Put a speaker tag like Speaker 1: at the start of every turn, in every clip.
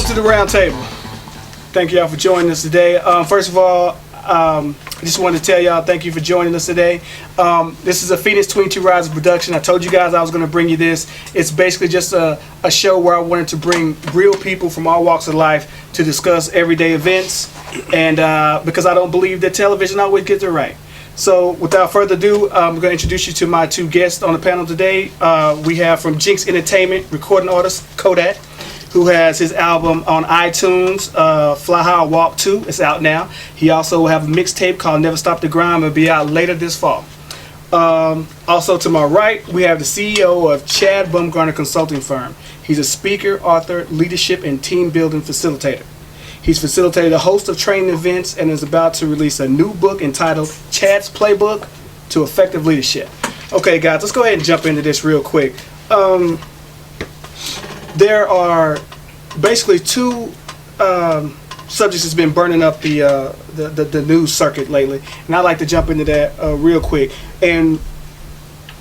Speaker 1: to the round table. Thank y'all for joining us today. First of all, I just wanted to tell y'all thank you for joining us today. This is a Phoenix 22 Rising production. I told you guys I was going to bring you this. It's basically just a show where I wanted to bring real people from all walks of life to discuss everyday events, and because I don't believe that television always gets it right. So without further ado, I'm going to introduce you to my two guests on the panel today. We have from Jinx Entertainment, recording artist Kodak, who has his album on iTunes, Fly High Walk 2. It's out now. He also will have a mixtape called Never Stop the Grind. It'll be out later this fall. Also to my right, we have the CEO of Chad Bumgarner Consulting Firm. He's a speaker, author, leadership, and team building facilitator. He's facilitated a host of training events and is about to release a new book entitled Chad's Playbook to Effective Leadership. Okay, guys, let's go ahead and jump into this real quick. There are basically two subjects that's been burning up the news circuit lately, and I'd like to jump into that real quick. And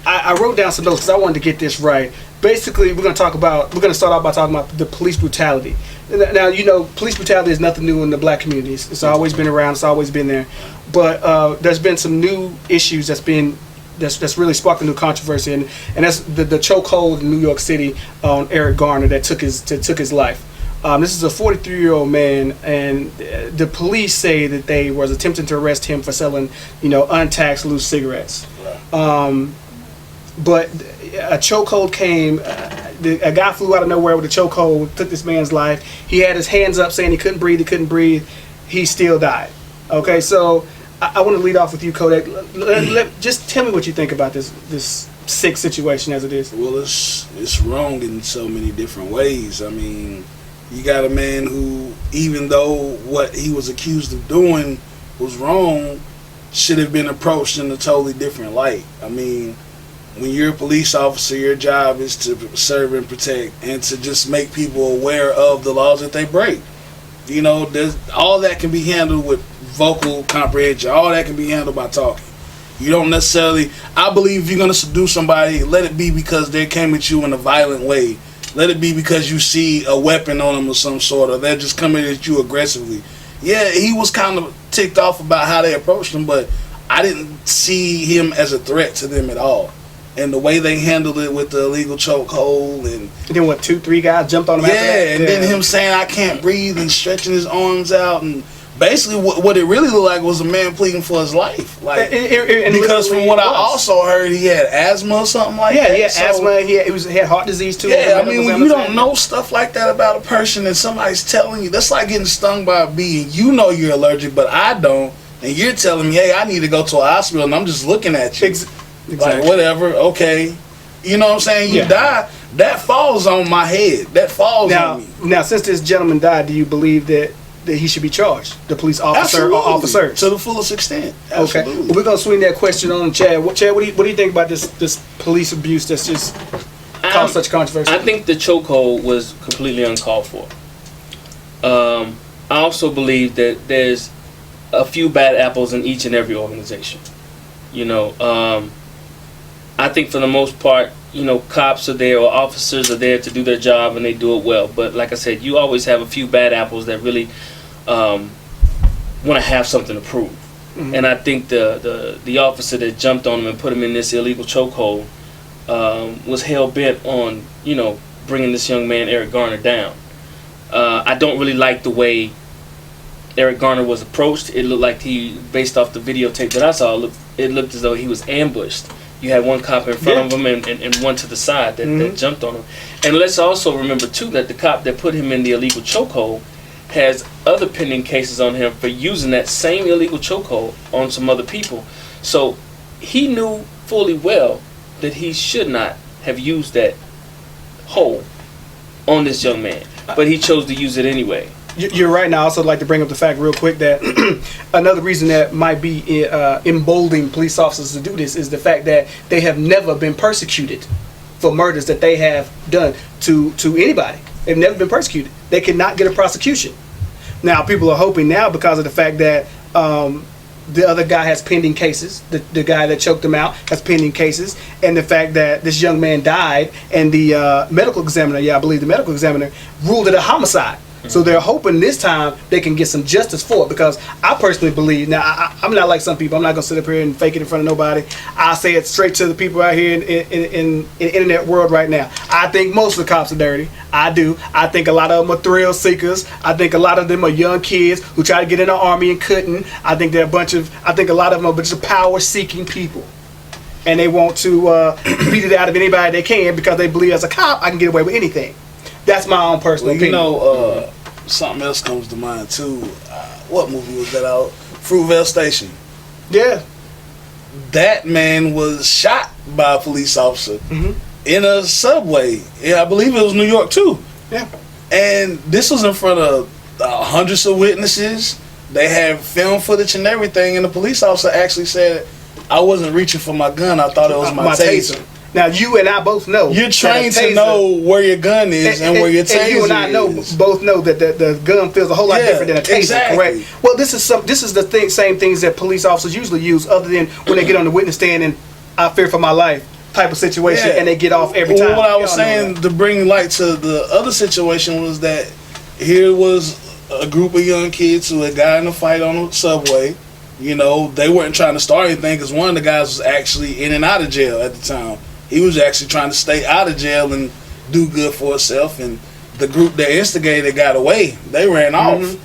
Speaker 1: I wrote down some notes because I wanted to get this right. Basically, we're going to start off by talking about the police brutality. Now, you know, police brutality is nothing new in the black communities. It's always been around. It's always been there. But there's been some new issues that's really sparked a new controversy, and that's the chokehold in New York City on Eric Garner that took his life. This is a 43-year-old man, and the police say that they was attempting to arrest him for selling, untaxed loose cigarettes. But a chokehold came. A guy flew out of nowhere with a chokehold, took this man's life. He had his hands up saying he couldn't breathe. He still died. Okay, so I want to lead off with you, Kodak. Just tell me what you think about this sick situation as it is.
Speaker 2: Well, it's wrong in so many different ways. I mean, you got a man who, even though what he was accused of doing was wrong, should have been approached in a totally different light. I mean, when you're a police officer, your job is to serve and protect and to just make people aware of the laws that they break. All that can be handled with vocal comprehension. All that can be handled by talking. You don't necessarily, I believe if you're going to seduce somebody, let it be because they came at you in a violent way. Let it be because you see a weapon on them of some sort, or they're just coming at you aggressively. Yeah, he was kind of ticked off about how they approached him, but I didn't see him as a threat to them at all. And the way they handled it with the illegal chokehold, and
Speaker 1: then what, 2-3 guys jumped on him?
Speaker 2: Then him saying I can't breathe and stretching his arms out, and basically what it really looked like was a man pleading for his life. Like, because from what I also heard, he had asthma or something like that.
Speaker 1: Yeah, he had asthma. He had heart disease too.
Speaker 2: Yeah, I mean, when you don't know stuff like that about a person and somebody's telling you, that's like getting stung by a bee and you know you're allergic, but I don't, and you're telling me, hey, I need to go to a hospital, and I'm just looking at you. Exactly. Like, whatever, okay. You know what I'm saying? You die, that falls on my head. That falls on me.
Speaker 1: Now, since this gentleman died, do you believe that he should be charged? The police officer
Speaker 2: Absolutely.
Speaker 1: Or officers?
Speaker 2: To the fullest extent. Absolutely.
Speaker 1: Okay. Well, we're going to swing that question on Chad. Chad, what do you think about this police abuse that's just caused such controversy?
Speaker 3: I think the chokehold was completely uncalled for. I also believe that there's a few bad apples in each and every organization. I think for the most part, cops are there or officers are there to do their job and they do it well. But like I said, you always have a few bad apples that really want to have something to prove. Mm-hmm. And I think the officer that jumped on him and put him in this illegal chokehold was hell bent on bringing this young man Eric Garner down. I don't really like the way Eric Garner was approached. It looked like based off the videotape that I saw, it looked as though he was ambushed. You had one cop in front of him and one to the side that jumped on him. And let's also remember, too, that the cop that put him in the illegal chokehold has other pending cases on him for using that same illegal chokehold on some other people. So he knew fully well that he should not have used that hold on this young man. But he chose to use it anyway.
Speaker 1: You're right. Now, I also like to bring up the fact real quick that another reason that might be emboldening police officers to do this is the fact that they have never been persecuted for murders that they have done to anybody. They've never been persecuted. They cannot get a prosecution. Now, people are hoping now because of the fact that the other guy has pending cases. The guy that choked him out has pending cases, and the fact that this young man died, and the medical examiner, I believe the medical examiner ruled it a homicide. So they're hoping this time they can get some justice for it, because I personally believe, now I'm not like some people, I'm not going to sit up here and fake it in front of nobody. I say it straight to the people out here in the internet world right now. I think most of the cops are dirty. I do. I think a lot of them are thrill seekers. I think a lot of them are young kids who try to get in the army and couldn't. I think a lot of them are a bunch of power seeking people. And they want to beat it out of anybody they can, because they believe as a cop I can get away with anything. That's my own personal opinion.
Speaker 2: Something else comes to mind too. What movie was that out? Fruitvale Station.
Speaker 1: Yeah.
Speaker 2: That man was shot by a police officer in a subway. Yeah, I believe it was New York too.
Speaker 1: Yeah.
Speaker 2: And this was in front of hundreds of witnesses. They had film footage and everything, and the police officer actually said, "I wasn't reaching for my gun. I thought it was my taser."
Speaker 1: Now, you and I both know.
Speaker 2: You're trained to know where your gun is and where your taser is.
Speaker 1: And you and I both know that the gun feels a whole lot different than a taser,
Speaker 2: exactly.
Speaker 1: Correct? Well, this is the same things that police officers usually use, other than when they get on the witness stand and I fear for my life type of situation, and they get off every time.
Speaker 2: What I was saying to bring light to the other situation was that here was a group of young kids who had gotten in a fight on the subway. You know, they weren't trying to start anything, because one of the guys was actually in and out of jail at the time. He was actually trying to stay out of jail and do good for himself. And the group that instigated got away. They ran off.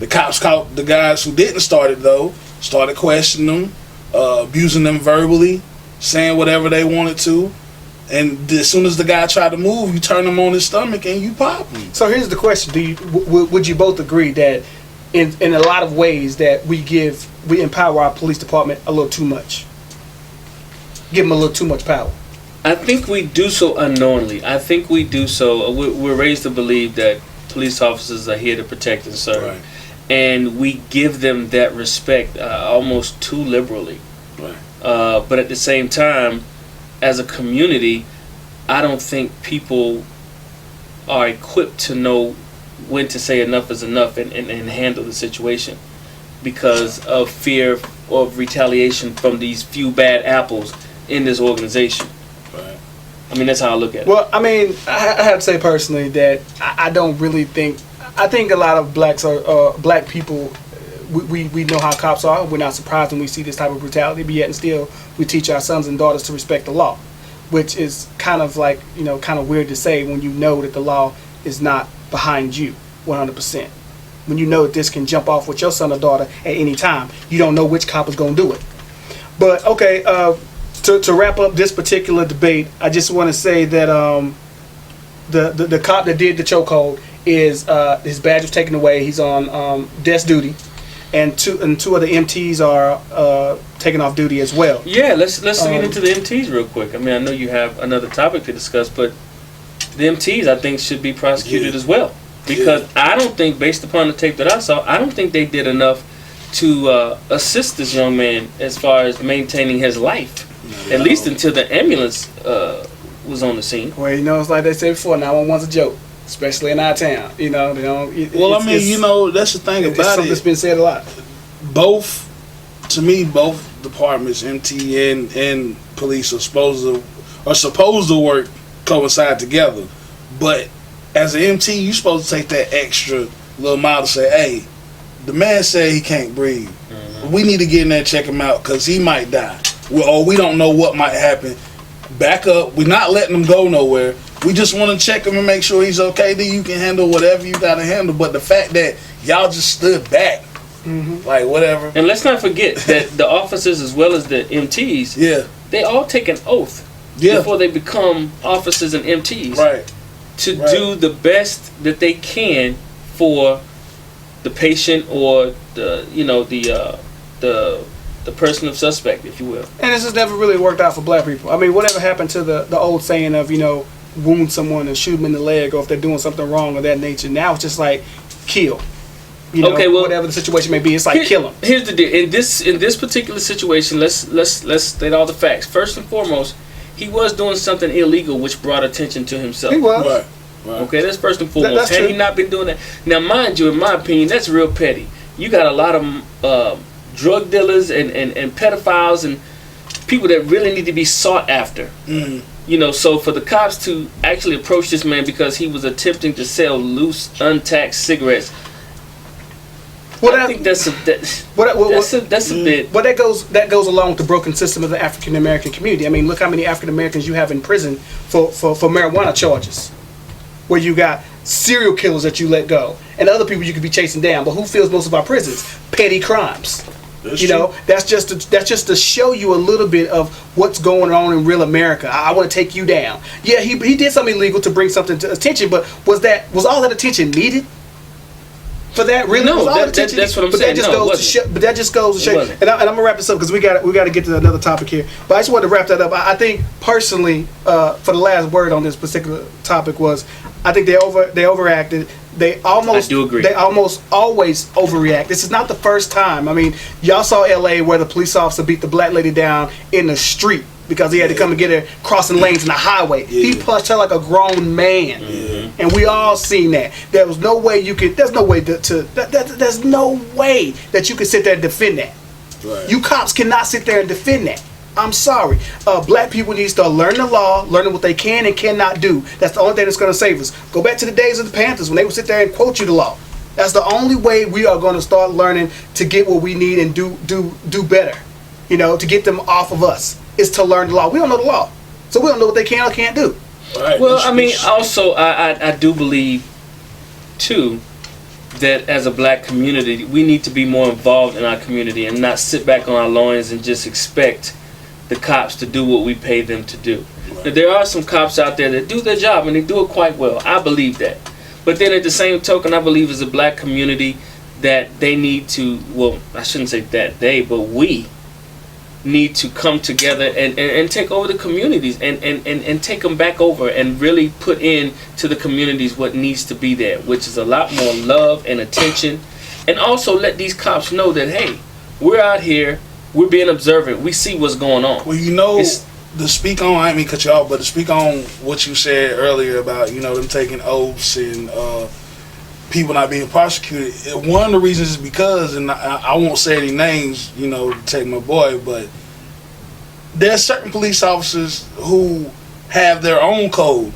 Speaker 2: The cops caught the guys who didn't start it, though, started questioning them, abusing them verbally, saying whatever they wanted to. And as soon as the guy tried to move, you turn him on his stomach and you pop him.
Speaker 1: So here's the question: would you both agree that in a lot of ways that we empower our police department a little too much? Give them a little too much power.
Speaker 3: I think we do so unknowingly. I think we do so. We're raised to believe that police officers are here to protect and serve.
Speaker 2: Right.
Speaker 3: And we give them that respect almost too liberally.
Speaker 2: Right.
Speaker 3: But at the same time, as a community, I don't think people are equipped to know when to say enough is enough and handle the situation, because of fear of retaliation from these few bad apples in this organization.
Speaker 2: Right.
Speaker 3: I mean, that's how I look at it.
Speaker 1: Well, I mean, I have to say personally that I don't really think. I think a lot of black people. We know how cops are. We're not surprised when we see this type of brutality, but yet and still we teach our sons and daughters to respect the law, which is kind of like, kind of weird to say when you know that the law is not behind you 100%. When you know that this can jump off with your son or daughter at any time, you don't know which cop is going to do it. But okay, to wrap up this particular debate, I just want to say that the cop that did the chokehold is his badge was taken away. He's on desk duty. And two of the MTs are taken off duty as well.
Speaker 3: Yeah, let's get into the MTs real quick. I mean, I know you have another topic to discuss, but the MTs, I think, should be prosecuted as well. Because I don't think, based upon the tape that I saw, I don't think they did enough to assist this young man as far as maintaining his life. At least until the ambulance was on the scene.
Speaker 1: Well, it's like they said before, 911's a joke. Especially in our town, they don't.
Speaker 2: Well, I mean, that's the thing about
Speaker 1: something that's been said a lot.
Speaker 2: Both departments, MT and police, are supposed to work coincide together. But as an MT, you're supposed to take that extra little mile to say, "Hey, the man said he can't breathe. We need to get in there and check him out because he might die, or we don't know what might happen. Back up. We're not letting him go nowhere. We just want to check him and make sure he's okay. Then you can handle whatever you got to handle." But the fact that y'all just stood back, like whatever.
Speaker 3: And let's not forget that the officers as well as the MTs, they all take an oath before they become officers and MTs, to do the best that they can for the patient or the person of suspect, if you will.
Speaker 1: And this has never really worked out for black people. I mean, whatever happened to the old saying of, wound someone and shoot them in the leg, or if they're doing something wrong of that nature. Now it's just like kill. Whatever the situation may be, it's like kill them.
Speaker 3: Here's the deal. In this particular situation, let's state all the facts. First and foremost, he was doing something illegal which brought attention to himself.
Speaker 1: He was.
Speaker 2: Right.
Speaker 3: Okay, that's first and foremost. Had
Speaker 1: true.
Speaker 3: he not been doing that, now mind you, in my opinion, that's real petty. You got a lot of drug dealers and pedophiles and people that really need to be sought after. So for the cops to actually approach this man because he was attempting to sell loose, untaxed cigarettes, I think that's a bit.
Speaker 1: Well, that goes along with the broken system of the African American community. I mean, look how many African Americans you have in prison for marijuana charges, where you got serial killers that you let go, and other people you could be chasing down. But who fills most of our prisons? Petty crimes. That's just to show you a little bit of what's going on in real America. I want to take you down. Yeah, he did something illegal to bring something to attention, but was all that attention needed? For that, really?
Speaker 3: No, that's what I'm saying.
Speaker 1: But that just goes to show. And I'm gonna wrap this up because we got to get to another topic here. But I just wanted to wrap that up. I think personally, for the last word on this particular topic was, I think they overacted. I do agree. They almost always overreact. This is not the first time. I mean, y'all saw L.A. where the police officer beat the black lady down in the street because he had to come and get her crossing lanes in the highway. He punched her like a grown man, and we all seen that. There was no way you could. There's no way there's no way that you could sit there and defend that.
Speaker 2: Right.
Speaker 1: You cops cannot sit there and defend that. I'm sorry. Black people need to start learning the law, learning what they can and cannot do. That's the only thing that's going to save us. Go back to the days of the Panthers when they would sit there and quote you the law. That's the only way we are going to start learning to get what we need and do better. To get them off of us is to learn the law. We don't know the law, so we don't know what they can or can't do.
Speaker 2: Right.
Speaker 3: Well, I mean, also I do believe too that as a black community, we need to be more involved in our community and not sit back on our loins and just expect the cops to do what we pay them to do. Right. Now, there are some cops out there that do their job and they do it quite well. I believe that. But then at the same token, I believe as a black community that they need to, well, I shouldn't say that but we need to come together and take over the communities and take them back over and really put in to the communities what needs to be there, which is a lot more love and attention. And also let these cops know that, hey, we're out here, we're being observant. We see what's going on.
Speaker 2: Well, to speak on, I didn't mean to cut you off, but to speak on what you said earlier about, them taking oaths and people not being prosecuted. One of the reasons is because, and I won't say any names, to take my boy, but there's certain police officers who have their own code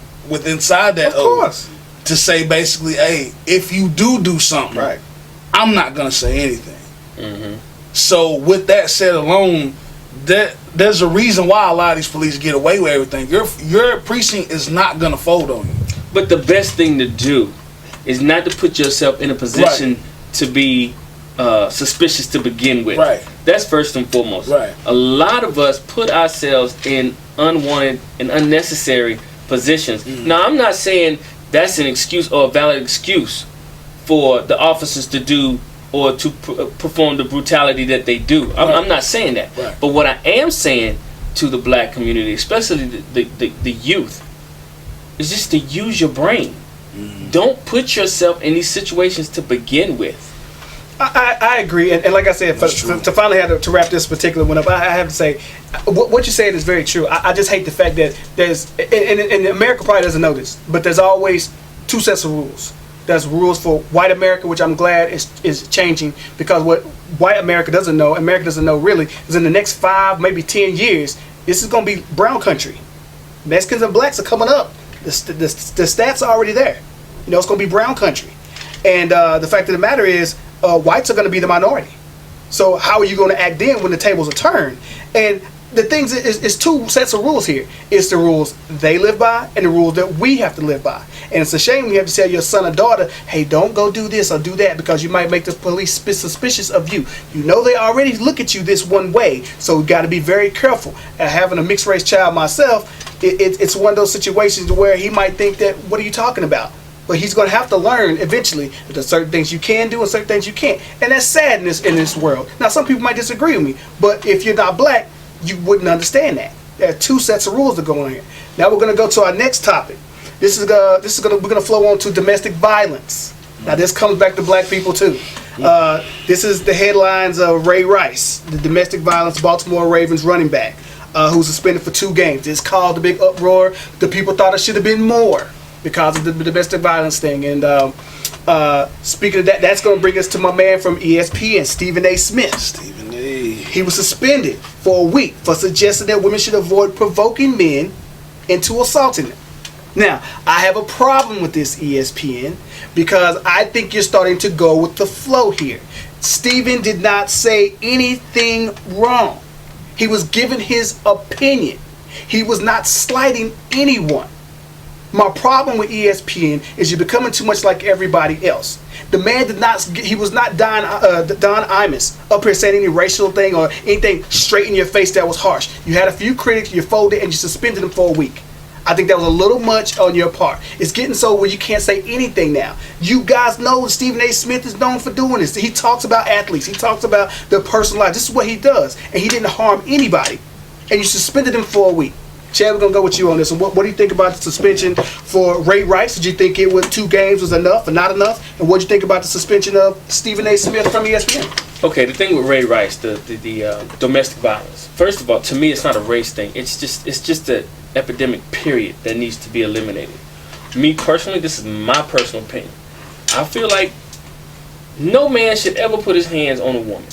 Speaker 2: inside that oath to say basically, hey, if you do something,
Speaker 1: right,
Speaker 2: I'm not going to say anything.
Speaker 3: Mm-hmm.
Speaker 2: So with that said alone, there's a reason why a lot of these police get away with everything. Your precinct is not going to fold on you.
Speaker 3: But the best thing to do is not to put yourself in a position to be suspicious to begin with.
Speaker 2: Right.
Speaker 3: That's first and foremost.
Speaker 2: Right.
Speaker 3: A lot of us put ourselves in unwanted and unnecessary positions.
Speaker 2: Mm.
Speaker 3: Now, I'm not saying that's an excuse or a valid excuse for the officers to do or to perform the brutality that they do. I'm not saying that.
Speaker 2: Right.
Speaker 3: But what I am saying to the black community, especially the youth, is just to use your brain. Mm-hmm. Don't put yourself in these situations to begin with.
Speaker 1: I agree, and like I said, to finally have to wrap this particular one up, I have to say, what you said is very true. I just hate the fact that there's, and America probably doesn't know this, but there's always two sets of rules. There's rules for white America, which I'm glad is changing, because what white America doesn't know really, is in the next 5, maybe 10 years, this is going to be brown country. Mexicans and blacks are coming up. The stats are already there. It's going to be brown country. And the fact of the matter is, whites are going to be the minority. So how are you going to act then when the tables are turned? And the things is two sets of rules here. It's the rules they live by and the rules that we have to live by. And it's a shame you have to tell your son or daughter, hey, don't go do this or do that, because you might make the police suspicious of you. They already look at you this one way, so we've got to be very careful. Having a mixed race child myself, it's one of those situations where he might think that, what are you talking about? But he's going to have to learn eventually that there's certain things you can do and certain things you can't. And that's sadness in this world. Now, some people might disagree with me, but if you're not black, you wouldn't understand that. There are two sets of rules that go on here. Now we're going to go to our next topic. We're going to flow on to domestic violence. Now this comes back to black people too. This is the headlines of Ray Rice, the domestic violence Baltimore Ravens running back, who's suspended for 2 games. It's called the big uproar. The people thought it should have been more because of the domestic violence thing. And speaking of that, that's going to bring us to my man from ESPN, Stephen A. Smith.
Speaker 2: Stephen A.
Speaker 1: He was suspended for a week for suggesting that women should avoid provoking men into assaulting him. Now, I have a problem with this, ESPN, because I think you're starting to go with the flow here. Stephen did not say anything wrong. He was giving his opinion. He was not slighting anyone. My problem with ESPN is you're becoming too much like everybody else. The man did not, he was not Don Imus up here saying any racial thing or anything straight in your face that was harsh. You had a few critics, you folded, and you suspended them for a week. I think that was a little much on your part. It's getting so where you can't say anything now. You guys know Stephen A. Smith is known for doing this. He talks about athletes. He talks about their personal life. This is what he does. And he didn't harm anybody. And you suspended him for a week. Chad, we're going to go with you on this. And what do you think about the suspension for Ray Rice? Did you think it was 2 games was enough or not enough? And what did you think about the suspension of Stephen A. Smith from ESPN?
Speaker 3: Okay, the thing with Ray Rice, the domestic violence. First of all, to me, it's not a race thing. It's just an epidemic period that needs to be eliminated. Me personally, this is my personal opinion. I feel like no man should ever put his hands on a woman,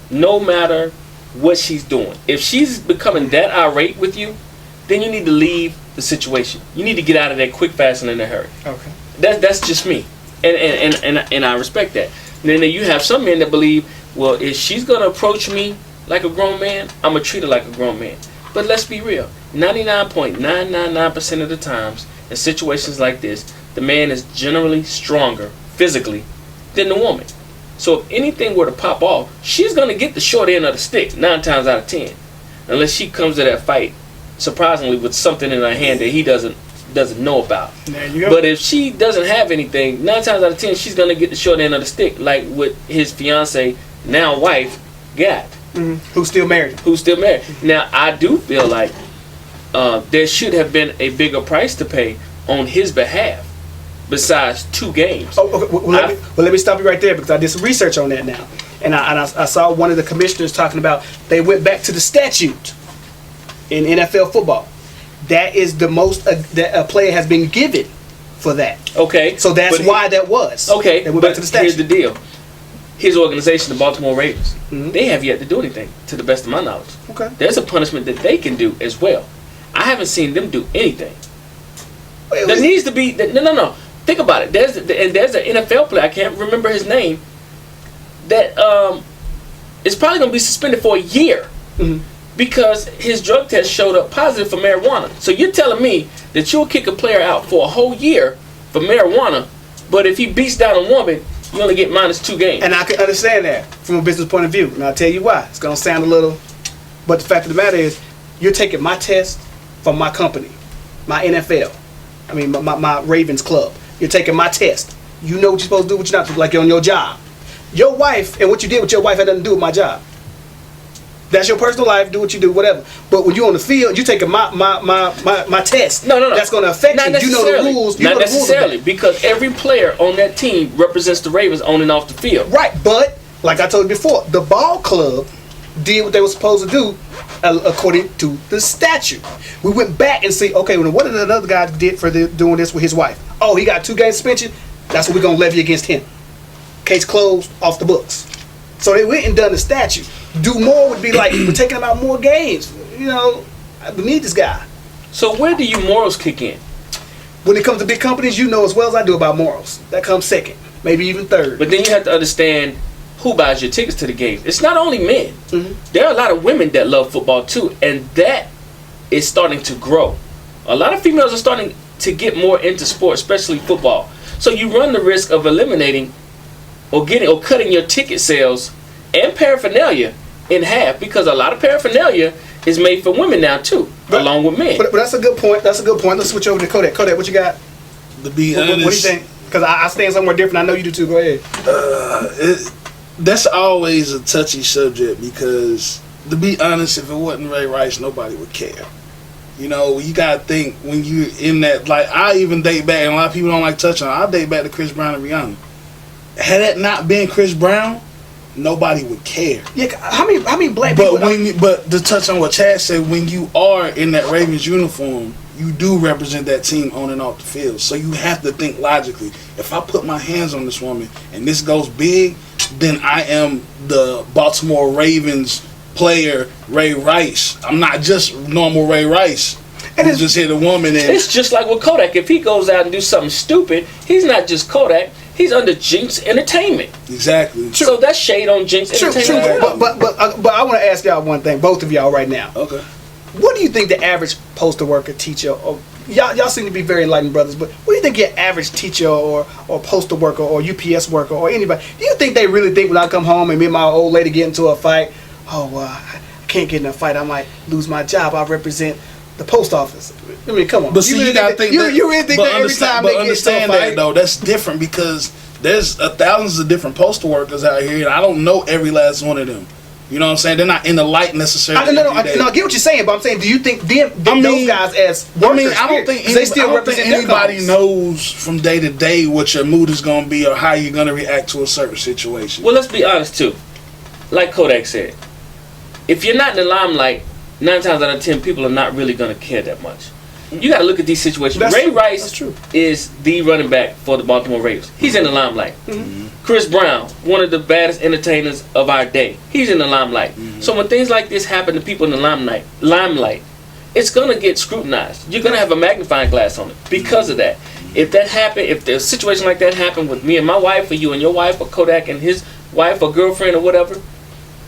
Speaker 3: no matter what she's doing. If she's becoming that irate with you, then you need to leave the situation. You need to get out of there quick, fast, and in a hurry.
Speaker 1: Okay.
Speaker 3: That's just me, and I respect that. And then you have some men that believe, well, if she's gonna approach me like a grown man, I'm gonna treat her like a grown man. But let's be real. 99.999% of the times in situations like this, the man is generally stronger physically than the woman. So if anything were to pop off, she's gonna get the short end of the stick 9 times out of 10, unless she comes to that fight surprisingly with something in her hand that he doesn't know about.
Speaker 1: There you go.
Speaker 3: But if she doesn't have anything, 9 times out of 10, she's gonna get the short end of the stick, like what his fiance, now wife, got.
Speaker 1: Mm-hmm. Who's still married?
Speaker 3: Now, I do feel like there should have been a bigger price to pay on his behalf besides 2 games.
Speaker 1: Oh, okay. Well, let me stop you right there because I did some research on that now. And I saw one of the commissioners talking about they went back to the statute in NFL football. That is the most that a player has been given for that.
Speaker 3: Okay.
Speaker 1: So that's why that was.
Speaker 3: Okay,
Speaker 1: they went back to the statute.
Speaker 3: Here's the deal. His organization, the Baltimore Ravens, they have yet to do anything, to the best of my knowledge.
Speaker 1: Okay.
Speaker 3: There's a punishment that they can do as well. I haven't seen them do anything. There needs to be no. Think about it. There's an NFL player, I can't remember his name, that is probably going to be suspended for a year because his drug test showed up positive for marijuana. So you're telling me that you'll kick a player out for a whole year for marijuana, but if he beats down a woman, you only get -2 games.
Speaker 1: And I can understand that from a business point of view. And I'll tell you why. It's going to sound a little, but the fact of the matter is, you're taking my test from my company, my NFL. I mean, my Ravens club. You're taking my test. You know what you're supposed to do, what you're not supposed to do, like you're on your job. Your wife and what you did with your wife had nothing to do with my job. That's your personal life. Do what you do, whatever. But when you're on the field, you're taking my test.
Speaker 3: No.
Speaker 1: That's going to affect
Speaker 3: not
Speaker 1: you. You know the rules.
Speaker 3: Not necessarily, because every player on that team represents the Ravens on and off the field.
Speaker 1: Right, but like I told you before, the ball club did what they were supposed to do according to the statute. We went back and see, okay, well, what did another guy did for doing this with his wife? Oh, he got 2 game suspension. That's what we're going to levy against him. Case closed, off the books. So they went and done the statute. Do more would be like, we're taking him out more games. You know, we need this guy.
Speaker 3: So where do your morals kick in?
Speaker 1: When it comes to big companies, you know as well as I do about morals. That comes second, maybe even third.
Speaker 3: But then you have to understand who buys your tickets to the games. It's not only men. There are a lot of women that love football too, and that is starting to grow. A lot of females are starting to get more into sports, especially football. So you run the risk of eliminating or cutting your ticket sales and paraphernalia in half, because a lot of paraphernalia is made for women now too, along with men.
Speaker 1: But that's a good point. Let's switch over to Kodak. Kodak, what you got?
Speaker 2: To be
Speaker 1: What
Speaker 2: honest,
Speaker 1: do you think? Because I stand somewhere different. I know you do too. Go ahead.
Speaker 2: That's always a touchy subject because, to be honest, if it wasn't Ray Rice, nobody would care. You know, you gotta think when you in that. Like, I even date back, and a lot of people don't like touching on. I date back to Chris Brown and Rihanna. Had that not been Chris Brown, nobody would care.
Speaker 1: Yeah, how many black people?
Speaker 2: But to touch on what Chad said, when you are in that Ravens uniform, you do represent that team on and off the field. So you have to think logically. If I put my hands on this woman and this goes big, then I am the Baltimore Ravens player Ray Rice. I'm not just normal Ray Rice. who just hit a woman. And
Speaker 3: it's just like with Kodak. If he goes out and do something stupid, he's not just Kodak. He's under Jinx Entertainment.
Speaker 2: Exactly.
Speaker 3: So that's shade on Jinx Entertainment.
Speaker 1: True. But I want to ask y'all one thing, both of y'all right now.
Speaker 2: Okay.
Speaker 1: What do you think the average postal worker, teacher, or y'all seem to be very enlightened brothers, but what do you think your average teacher or postal worker or UPS worker or anybody, do you think they really think when I come home and me and my old lady get into a fight, I can't get in a fight, I might lose my job, I represent the post office. I mean, come on.
Speaker 2: But see, you gotta think that.
Speaker 1: You really think that every time they get into a
Speaker 2: understand
Speaker 1: fight?
Speaker 2: that though, that's different because there's thousands of different postal workers out here, and I don't know every last one of them. You know what I'm saying? They're not in the light necessarily.
Speaker 1: No, I get what you're saying, but I'm saying, do you think those guys as workers?
Speaker 2: I don't think
Speaker 1: represent
Speaker 2: anybody knows from day to day what your mood is going to be or how you're going to react to a certain situation.
Speaker 3: Well, let's be honest too. Like Kodak said, if you're not in the limelight, 9 times out of 10, people are not really going to care that much. You got to look at these situations. Ray Rice is the running back for the Baltimore Ravens. He's in the limelight. Mm-hmm. Chris Brown, one of the baddest entertainers of our day, he's in the limelight. Mm-hmm. So when things like this happen to people in the limelight, it's going to get scrutinized. You're going to have a magnifying glass on it because of that. If that happened, if a situation like that happened with me and my wife, or you and your wife, or Kodak and his wife or girlfriend or whatever,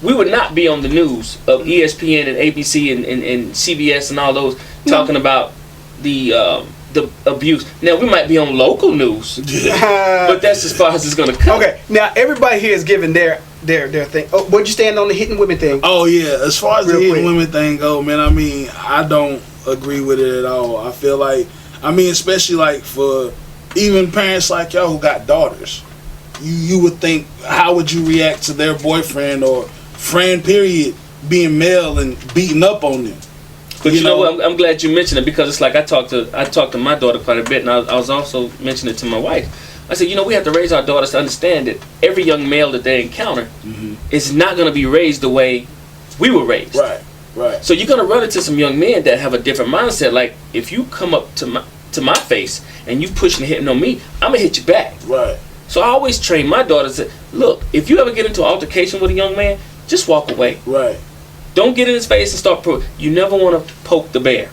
Speaker 3: we would not be on the news of ESPN and ABC and CBS and all those talking about the abuse. Now we might be on local news, but that's as far as it's gonna come.
Speaker 1: Okay, now everybody here is giving their thing. Oh, what'd you stand on the hitting women thing?
Speaker 2: Oh yeah, as far as the hitting women thing go, man, I mean, I don't agree with it at all. I feel like, I mean, especially like for even parents like y'all who got daughters, you would think, how would you react to their boyfriend or friend period being male and beating up on them?
Speaker 3: But you know what? I'm glad you mentioned it because it's like I talked to my daughter quite a bit, and I was also mentioning it to my wife. I said, we have to raise our daughters to understand that every young male that they encounter is not going to be raised the way we were raised.
Speaker 2: Right.
Speaker 3: So you're going to run into some young men that have a different mindset. Like if you come up to my face and you pushing and hitting on me, I'm gonna hit you back.
Speaker 2: Right.
Speaker 3: So I always train my daughters that, look, if you ever get into an altercation with a young man, just walk away.
Speaker 2: Right.
Speaker 3: Don't get in his face and start. You never want to poke the bear.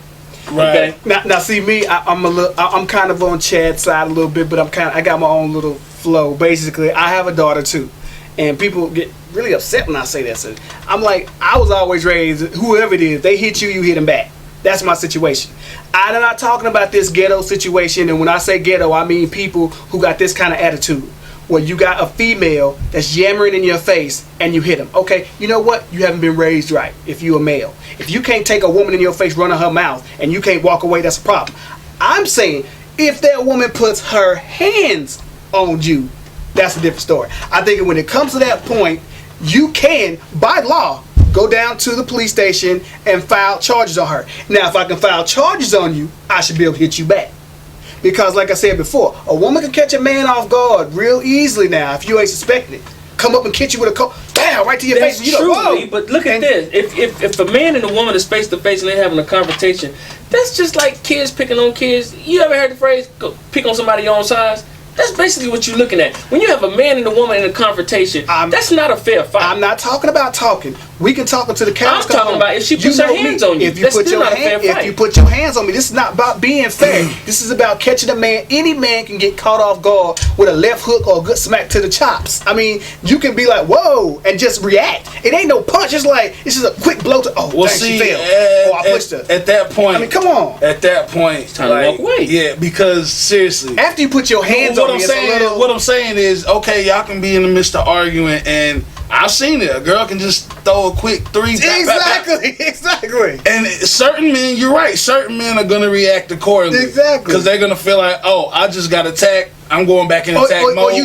Speaker 2: Right.
Speaker 3: Okay.
Speaker 1: Now see me. I'm kind of on Chad's side a little bit, but I got my own little flow. Basically, I have a daughter too, and people get really upset when I say that. So I'm like, I was always raised. Whoever it is, they hit you, you hit them back. That's my situation. I'm not talking about this ghetto situation, and when I say ghetto, I mean people who got this kind of attitude. Where you got a female that's yammering in your face and you hit them. Okay, you know what? You haven't been raised right if you're a male. If you can't take a woman in your face running her mouth and you can't walk away, that's a problem. I'm saying if that woman puts her hands on you, that's a different story. I think when it comes to that point, you can, by law, go down to the police station and file charges on her. Now, if I can file charges on you, I should be able to hit you back. Because like I said before, a woman can catch a man off guard real easily now if you ain't suspecting it. Come up and catch you with a coat, bam, right to your face. And you
Speaker 3: true,
Speaker 1: whoa.
Speaker 3: But look at this. If a man and a woman is face to face and they're having a confrontation, that's just like kids picking on kids. You ever heard the phrase, go pick on somebody your own size? That's basically what you're looking at. When you have a man and a woman in a confrontation, that's not a fair fight.
Speaker 1: I'm not talking about talking. We can talk until the cows come home.
Speaker 3: I'm talking about if she puts her hands on you. That's still not a fair fight.
Speaker 1: If you put your hands on me, this is not about being fair. This is about catching a man. Any man can get caught off guard with a left hook or a good smack to the chops. I mean, you can be like, whoa, and just react. It ain't no punch. It's like, it's just a quick blow to, oh, dang, she fell. I pushed her.
Speaker 2: At that point,
Speaker 1: I mean, come on.
Speaker 2: At that point,
Speaker 3: it's time to walk away.
Speaker 2: Yeah, because seriously.
Speaker 1: After you put your hands on me,
Speaker 2: what I'm saying is, okay, y'all can be in the midst of arguing, and I've seen it. A girl can just throw a quick 3.
Speaker 1: Exactly.
Speaker 2: And certain men, you're right. Certain men are gonna react accordingly.
Speaker 1: Exactly.
Speaker 2: Because they're gonna feel like, oh, I just got attacked. I'm going back in attack mode.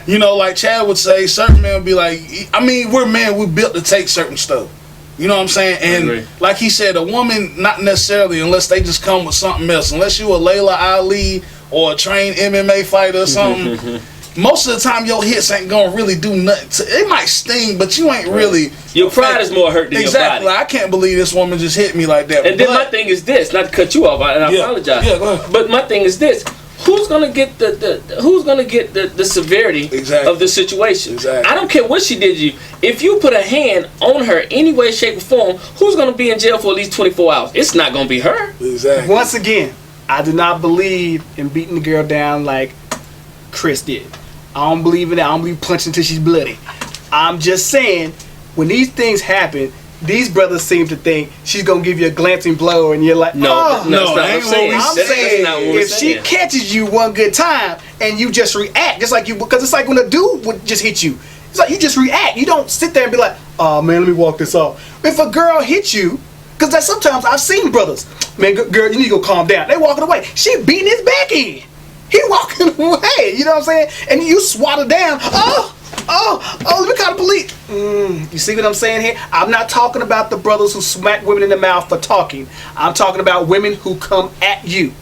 Speaker 2: You know, like Chad would say, certain men would be like, I mean, we're men. We're built to take certain stuff. You know what I'm saying? And like he said, a woman, not necessarily, unless they just come with something else. Unless you a Layla Ali or a trained MMA fighter or something. Most of the time, your hits ain't gonna really do nothing. It might sting, but you ain't really.
Speaker 3: Your pride is more hurt than your body.
Speaker 2: Exactly. I can't believe this woman just hit me like that.
Speaker 3: And then my thing is this, not to cut you off, and I apologize.
Speaker 2: Yeah, go ahead.
Speaker 3: But my thing is this: who's gonna get the severity
Speaker 2: Exactly.
Speaker 3: of the situation?
Speaker 2: Exactly.
Speaker 3: I don't care what she did to you. If you put a hand on her any way, shape, or form, who's gonna be in jail for at least 24 hours? It's not gonna be her.
Speaker 2: Exactly.
Speaker 1: Once again, I do not believe in beating the girl down like Chris did. I don't believe in that. I don't believe punching until she's bloody. I'm just saying, when these things happen, these brothers seem to think she's gonna give you a glancing blow, and you're like,
Speaker 3: No,
Speaker 1: oh.
Speaker 3: no,
Speaker 2: that ain't what we
Speaker 1: I'm
Speaker 2: said.
Speaker 1: saying,
Speaker 3: That's not what we're
Speaker 1: if she
Speaker 3: saying.
Speaker 1: catches you one good time and you just react, just like you, because it's like when a dude would just hit you. It's like you just react. You don't sit there and be like, oh man, let me walk this off. If a girl hits you, because that sometimes I've seen brothers, man, girl, you need to go calm down. They walking away. She beating his back in. He walking away. You know what I'm saying? And you swat her down. Let me call the police. You see what I'm saying here? I'm not talking about the brothers who smack women in the mouth for talking. I'm talking about women who come at you.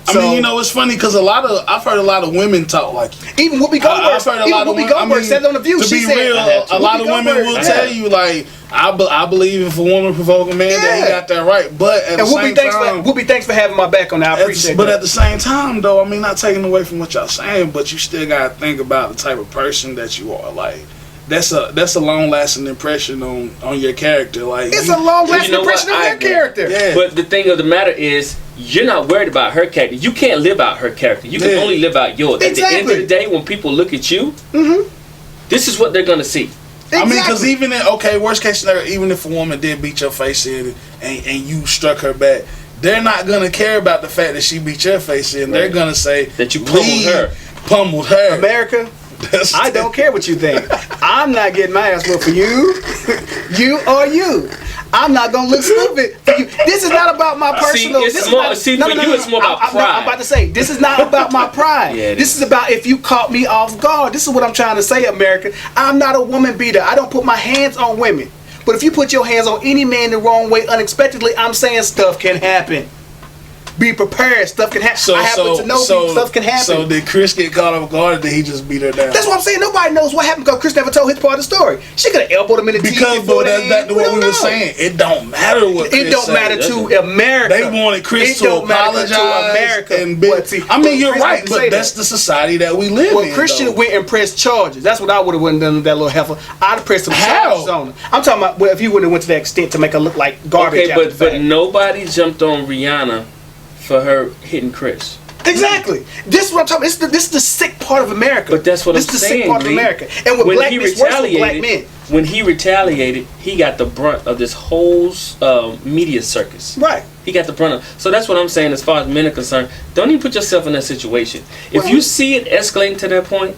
Speaker 2: I mean, you know, it's funny because I've heard a lot of women talk like you.
Speaker 1: Even Whoopi Goldberg,
Speaker 2: I've heard a lot of women.
Speaker 1: said on The View.
Speaker 2: To
Speaker 1: She
Speaker 2: be
Speaker 1: said,
Speaker 2: real, a lot of women will tell you like, I believe if a woman provoke a man, that he got that right. But at the same time,
Speaker 1: Whoopi, thanks for having my back on that. I appreciate
Speaker 2: but
Speaker 1: that.
Speaker 2: at the same time, though, I mean, not taking away from what y'all saying, but you still gotta think about the type of person that you are. Like, that's a long lasting impression on your character. Like,
Speaker 1: It's a long lasting impression on their
Speaker 3: agree.
Speaker 1: character.
Speaker 2: Yeah.
Speaker 3: But the thing of the matter is, you're not worried about her character. You can't live out her character. You can
Speaker 2: Yeah.
Speaker 3: only live out yours. At the end of
Speaker 1: Exactly.
Speaker 3: the day, when people look at you, this is what they're gonna see.
Speaker 2: I mean, because
Speaker 1: Exactly.
Speaker 2: worst case scenario, even if a woman did beat your face in and you struck her back, they're not gonna care about the fact that she beat your face in. They're gonna say
Speaker 3: That you pummeled her.
Speaker 2: Pummeled her.
Speaker 1: America, I don't care what you think. I'm not getting my ass whooped for you. You or you. I'm not gonna look stupid for you. This is not about my personal.
Speaker 3: it's
Speaker 1: this is
Speaker 3: more-
Speaker 1: not,
Speaker 3: see, for you it's more about
Speaker 1: I'm
Speaker 3: pride.
Speaker 1: about to say this is not about my pride.
Speaker 3: Yeah, it
Speaker 1: this is about if you caught me off guard. This is what I'm trying to say, America. I'm not a woman beater. I don't put my hands on women. But if you put your hands on any man the wrong way unexpectedly, I'm saying stuff can happen. Be prepared. Stuff can happen. I happen to know stuff can happen.
Speaker 2: So did Chris get caught off guard, or did he just beat her down?
Speaker 1: That's what I'm saying. Nobody knows what happened because Chris never told his part of the story. She could have elbowed him in the teeth
Speaker 2: Because,
Speaker 1: before
Speaker 2: bro, that's
Speaker 1: then.
Speaker 2: what we
Speaker 1: don't
Speaker 2: were
Speaker 1: know.
Speaker 2: saying. It don't matter what Chris
Speaker 1: It don't
Speaker 2: said.
Speaker 1: matter to America.
Speaker 2: They wanted Chris
Speaker 1: It
Speaker 2: to
Speaker 1: don't matter to
Speaker 2: apologize
Speaker 1: America.
Speaker 2: and
Speaker 1: But see,
Speaker 2: I mean, you're
Speaker 1: Chris
Speaker 2: right,
Speaker 1: didn't
Speaker 2: but
Speaker 1: say
Speaker 2: that's
Speaker 1: that.
Speaker 2: the society that we live
Speaker 1: Well,
Speaker 2: in.
Speaker 1: Chris should
Speaker 2: though.
Speaker 1: have went and pressed charges. That's what I would have done with that little heifer. I'd have pressed some
Speaker 2: How?
Speaker 1: charges on her. I'm talking about if he wouldn't have went to that extent to make her look like garbage.
Speaker 3: Okay,
Speaker 1: after the
Speaker 3: but
Speaker 1: fact.
Speaker 3: nobody jumped on Rihanna for her hitting Chris.
Speaker 1: Exactly. This is what I'm talking about. This is the sick part of America.
Speaker 3: But that's what
Speaker 1: this
Speaker 3: I'm
Speaker 1: is the
Speaker 3: saying.
Speaker 1: sick part of
Speaker 3: Lee.
Speaker 1: America. And with black men, it's worse with black men.
Speaker 3: When he retaliated, he got the brunt of this whole media circus.
Speaker 1: Right.
Speaker 3: He got the brunt of. So that's what I'm saying. As far as men are concerned, don't even put yourself in that situation. If
Speaker 1: Well-
Speaker 3: you see it escalating to that point,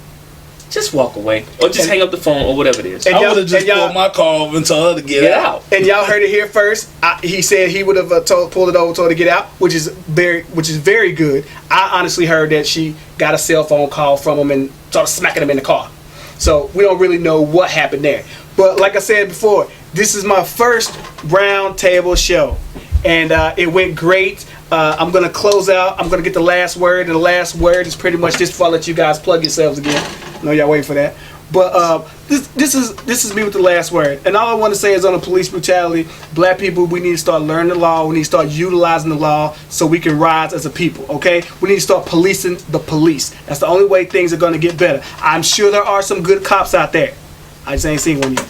Speaker 3: just walk away or just
Speaker 1: And-
Speaker 3: hang up the phone or whatever it is.
Speaker 1: and
Speaker 2: I
Speaker 1: y'all-
Speaker 2: would have just
Speaker 1: and y'all-
Speaker 2: pulled my car over and told her to get
Speaker 3: Get
Speaker 2: out.
Speaker 3: out.
Speaker 1: And y'all heard it here first. He said he would have pulled it over, told her to get out, which is very good. I honestly heard that she got a cell phone call from him and started smacking him in the car. So we don't really know what happened there. But like I said before, this is my first round table show, and it went great. I'm gonna close out. I'm gonna get the last word, and the last word is pretty much this. Before I let you guys plug yourselves again, I know y'all waiting for that. But this is me with the last word, and all I want to say is on the police brutality. Black people, we need to start learning the law. We need to start utilizing the law so we can rise as a people. Okay, we need to start policing the police. That's the only way things are going to get better. I'm sure there are some good cops out there. I just ain't seen one yet.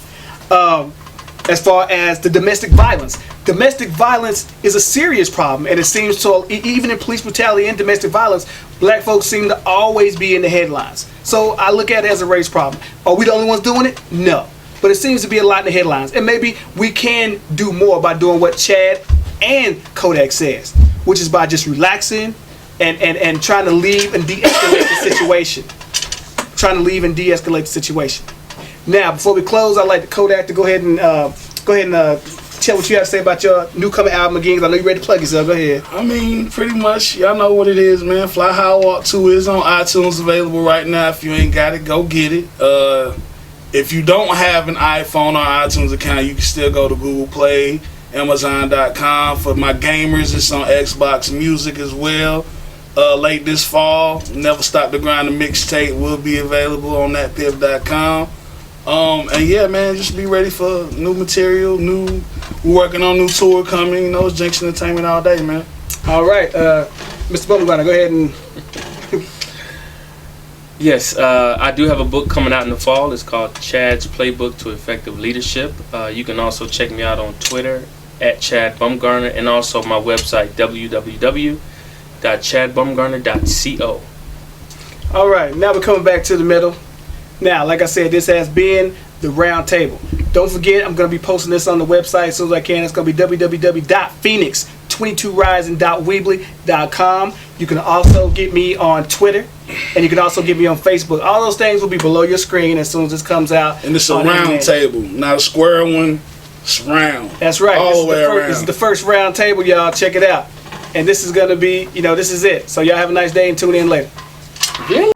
Speaker 1: As far as the domestic violence is a serious problem, and it seems to, even in police brutality and domestic violence, black folks seem to always be in the headlines. So I look at it as a race problem. Are we the only ones doing it? No. But it seems to be a lot in the headlines, and maybe we can do more by doing what Chad and Kodak says, which is by just relaxing and trying to leave and de-escalate the situation. Now, before we close, I'd like Kodak to go ahead and tell what you have to say about your new coming album again. 'Cause I know you're ready to plug yourself. Go ahead.
Speaker 2: I mean, pretty much, y'all know what it is, man. Fly High Walk 2 is on iTunes, available right now. If you ain't got it, go get it. If you don't have an iPhone or iTunes account, you can still go to Google Play, Amazon.com. For my gamers, it's on Xbox Music as well. Late this fall, Never Stop the Grind, the mixtape will be available on thatpip.com. And yeah, man, just be ready for new material. We're working on new tour coming. You know, it's Jinx Entertainment all day, man.
Speaker 1: All right, Mr. Bumgarner, go ahead and.
Speaker 3: Yes, I do have a book coming out in the fall. It's called Chad's Playbook to Effective Leadership. You can also check me out on Twitter at Chad Bumgarner, and also my website www.chadbumgarner.co.
Speaker 1: All right, now we're coming back to the middle. Now, like I said, this has been the round table. Don't forget, I'm going to be posting this on the website as soon as I can. It's going to be www.phoenix22rising.weebly.com. You can also get me on Twitter, and you can also get me on Facebook. All those things will be below your screen as soon as this comes out.
Speaker 2: And it's a round table, not a square one. It's round.
Speaker 1: That's right.
Speaker 2: All the way around.
Speaker 1: This is the first round table, y'all. Check it out. And this is going to be, this is it. So y'all have a nice day and tune in later.
Speaker 3: Really?